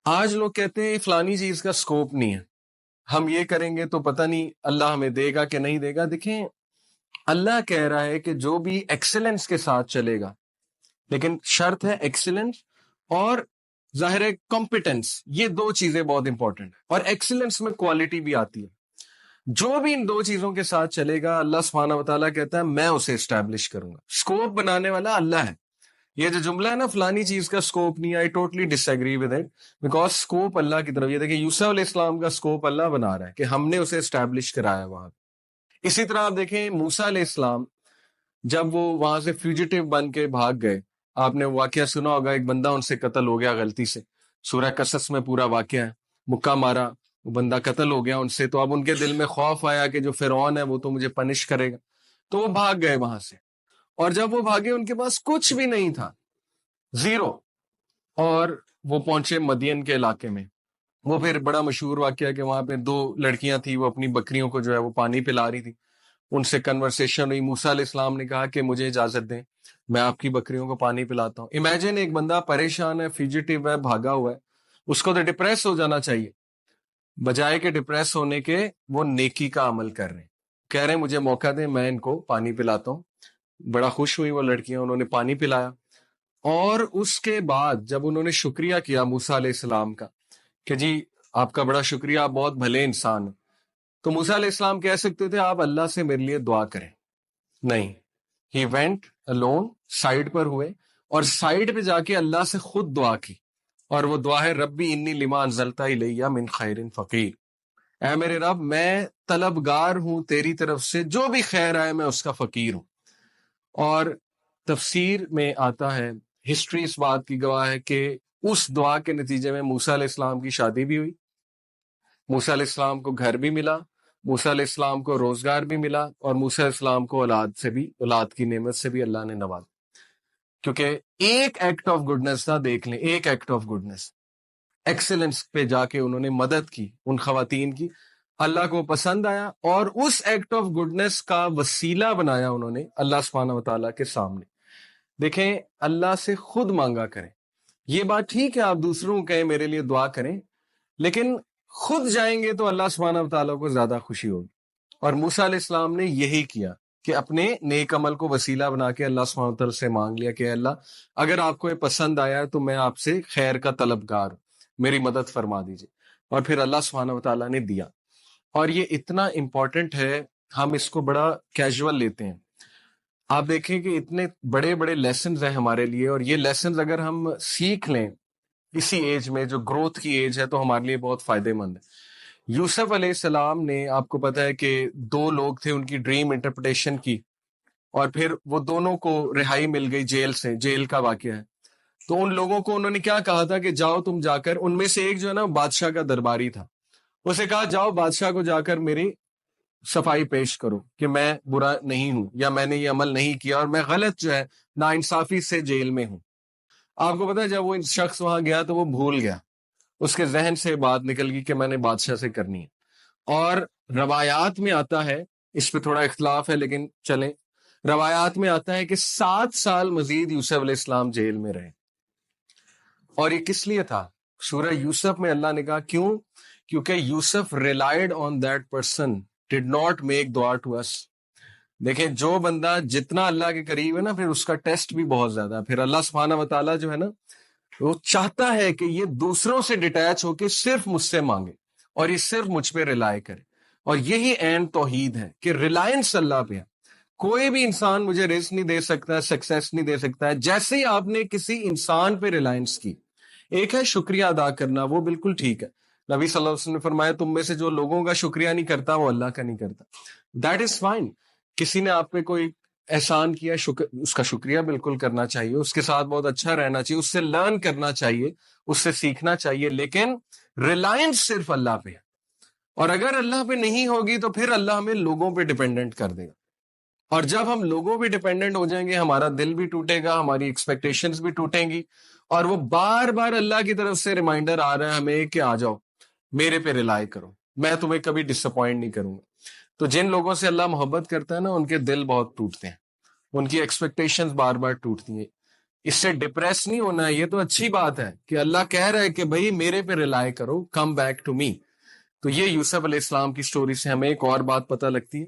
آج لوگ کہتے ہیں فلانی چیز کا سکوپ نہیں ہے، ہم یہ کریں گے تو پتہ نہیں اللہ ہمیں دے گا کہ نہیں دے گا۔ دیکھیں، اللہ کہہ رہا ہے کہ جو بھی ایکسلنس کے ساتھ چلے گا، لیکن شرط ہے ایکسلنس اور ظاہر ہے کمپیٹنس، یہ دو چیزیں بہت امپورٹنٹ ہیں، اور ایکسلنس میں کوالٹی بھی آتی ہے۔ جو بھی ان دو چیزوں کے ساتھ چلے گا، اللہ سبحانہ وتعالیٰ کہتا ہے میں اسے اسٹیبلش کروں گا۔ سکوپ بنانے والا اللہ ہے۔ یہ جو جملہ ہے نا، فلانی چیز کا سکوپ نہیں، I totally disagree with it, because scope اللہ کی طرف۔ یہ دیکھیں، یوسف علیہ السلام کا سکوپ اللہ بنا رہا ہے کہ ہم نے اسے اسٹیبلش کرایا وہاں۔ اسی طرح آپ دیکھیں موسیٰ علیہ السلام، جب وہ وہاں سے فیوجیٹو بن کے بھاگ گئے، آپ نے واقعہ سنا ہوگا، ایک بندہ ان سے قتل ہو گیا غلطی سے، سورہ قصص میں پورا واقعہ ہے، مکہ مارا، وہ بندہ قتل ہو گیا ان سے، تو اب ان کے دل میں خوف آیا کہ جو فرعون ہے وہ تو مجھے پنش کرے گا، تو وہ بھاگ گئے وہاں سے۔ اور جب وہ بھاگے ان کے پاس کچھ بھی نہیں تھا، زیرو، اور وہ پہنچے مدین کے علاقے میں۔ وہ پھر بڑا مشہور واقعہ کہ وہاں پہ دو لڑکیاں تھیں، وہ اپنی بکریوں کو جو ہے وہ پانی پلا رہی تھی، ان سے کنورسیشن ہوئی، موسیٰ علیہ السلام نے کہا کہ مجھے اجازت دیں، میں آپ کی بکریوں کو پانی پلاتا ہوں۔ امیجن، ایک بندہ پریشان ہے، فیوجیٹو ہے، بھاگا ہوا ہے، اس کو تو ڈپریس ہو جانا چاہیے، بجائے کہ ڈپریس ہونے کے وہ نیکی کا عمل کر رہے ہیں، کہہ رہے ہیں مجھے موقع دیں، میں ان کو پانی پلاتا ہوں۔ بڑا خوش ہوئی وہ لڑکیاں، انہوں نے پانی پلایا، اور اس کے بعد جب انہوں نے شکریہ کیا موسیٰ علیہ السلام کا کہ جی آپ کا بڑا شکریہ، آپ بہت بھلے انسان ہیں، تو موسیٰ علیہ السلام کہہ سکتے تھے آپ اللہ سے میرے لیے دعا کریں، نہیں، ہی وینٹ alone، سائڈ پر ہوئے، اور سائڈ پہ جا کے اللہ سے خود دعا کی، اور وہ دعا ہے ربی انی لما انزلت الیہ من خیر فقیر، اے میرے رب میں طلبگار ہوں تیری طرف سے، جو بھی خیر آئے میں اس کا فقیر ہوں۔ اور تفسیر میں آتا ہے، ہسٹری اس بات کی گواہ ہے کہ اس دعا کے نتیجے میں موسیٰ علیہ السلام کی شادی بھی ہوئی، موسیٰ علیہ السلام کو گھر بھی ملا، موسیٰ علیہ السلام کو روزگار بھی ملا، اور موسیٰ علیہ السلام کو اولاد کی نعمت سے بھی اللہ نے نوازا، کیونکہ ایک ایکٹ آف گڈنس تھا۔ دیکھ لیں، ایک ایکٹ آف گڈنس، ایکسلنس پہ جا کے انہوں نے مدد کی ان خواتین کی، اللہ کو پسند آیا، اور اس ایکٹ آف گڈنس کا وسیلہ بنایا انہوں نے اللہ سبحانہ وتعالیٰ کے سامنے۔ دیکھیں، اللہ سے خود مانگا کریں، یہ بات ٹھیک ہے آپ دوسروں کو کہیں میرے لیے دعا کریں، لیکن خود جائیں گے تو اللہ سبحانہ وتعالیٰ کو زیادہ خوشی ہوگی۔ اور موسیٰ علیہ السلام نے یہی کیا کہ اپنے نیک عمل کو وسیلہ بنا کے اللہ سبحانہ وتعالیٰ سے مانگ لیا کہ اللہ اگر آپ کو یہ پسند آیا ہے تو میں آپ سے خیر کا طلبگار ہوں، میری مدد فرما دیجیے، اور پھر اللہ سبحانہ وتعالیٰ نے دیا۔ اور یہ اتنا امپورٹنٹ ہے، ہم اس کو بڑا کیجول لیتے ہیں۔ آپ دیکھیں کہ اتنے بڑے بڑے لیسنز ہیں ہمارے لیے، اور یہ لیسنز اگر ہم سیکھ لیں اسی ایج میں، جو گروتھ کی ایج ہے، تو ہمارے لیے بہت فائدے مند ہے۔ یوسف علیہ السلام نے، آپ کو پتا ہے کہ دو لوگ تھے، ان کی ڈریم انٹرپریٹیشن کی، اور پھر وہ دونوں کو رہائی مل گئی جیل سے، جیل کا واقعہ ہے۔ تو ان لوگوں کو انہوں نے کیا کہا تھا کہ جاؤ تم جا کر، ان میں سے ایک جو ہے نا بادشاہ کا درباری تھا، اسے کہا جاؤ بادشاہ کو جا کر میری صفائی پیش کرو کہ میں برا نہیں ہوں، یا میں نے یہ عمل نہیں کیا، اور میں غلط جو ہے ناانصافی سے جیل میں ہوں۔ آپ کو پتا ہے جب وہ شخص وہاں گیا تو وہ بھول گیا، اس کے ذہن سے بات نکل گئی کہ میں نے بادشاہ سے کرنی ہے۔ اور روایات میں آتا ہے، اس پہ تھوڑا اختلاف ہے لیکن چلیں، روایات میں آتا ہے کہ 7 سال مزید یوسف علیہ السلام جیل میں رہے۔ اور یہ کس لیے تھا؟ سورہ یوسف میں اللہ نے کہا کیوں؟ کیونکہ Yusuf relied on that person did not make دعا ٹو اس۔ دیکھیں، جو بندہ جتنا اللہ کے قریب ہے نا، پھر اس کا ٹیسٹ بھی بہت زیادہ ہے۔ پھر اللہ سبحانہ وتعالیٰ جو ہے نا، وہ چاہتا ہے کہ یہ دوسروں سے ڈیٹیچ ہو کے صرف مجھ سے مانگے، اور یہ صرف مجھ پہ ریلائے کرے۔ اور یہی عین توحید ہے کہ ریلائنس اللہ پہ ہے۔ کوئی بھی انسان مجھے رزق نہیں دے سکتا ہے، سکسیس نہیں دے سکتا ہے، جیسے ہی آپ نے کسی انسان پہ ریلائنس کی۔ ایک ہے شکریہ ادا کرنا، وہ بالکل ٹھیک ہے، نبی صلی اللہ علیہ وسلم نے فرمایا تم میں سے جو لوگوں کا شکریہ نہیں کرتا وہ اللہ کا نہیں کرتا، دیٹ از فائن۔ کسی نے آپ پہ کوئی احسان کیا، اس کا شکریہ بالکل کرنا چاہیے، اس کے ساتھ بہت اچھا رہنا چاہیے، اس سے لرن کرنا چاہیے، اس سے سیکھنا چاہیے، لیکن ریلائنس صرف اللہ پہ ہے۔ اور اگر اللہ پہ نہیں ہوگی تو پھر اللہ ہمیں لوگوں پہ ڈیپینڈنٹ کر دے گا، اور جب ہم لوگوں پہ ڈیپینڈنٹ ہو جائیں گے، ہمارا دل بھی ٹوٹے گا، ہماری ایکسپیکٹیشنز بھی ٹوٹیں گی، اور وہ بار بار اللہ کی طرف سے ریمائنڈر آ رہا ہے ہمیں کہ آ جاؤ میرے پہ ریلائی کرو، میں تمہیں کبھی ڈس اپوائنٹ نہیں کروں گا۔ تو جن لوگوں سے اللہ محبت کرتا ہے نا، ان کے دل بہت ٹوٹتے ہیں، ان کی ایکسپیکٹیشنز بار بار ٹوٹتی ہیں۔ اس سے ڈپریس نہیں ہونا ہے، یہ تو اچھی بات ہے کہ اللہ کہہ رہا ہے کہ بھئی میرے پہ ریلائی کرو، کم بیک ٹو می. تو یہ یوسف علیہ السلام کی سٹوری سے ہمیں ایک اور بات پتہ لگتی ہے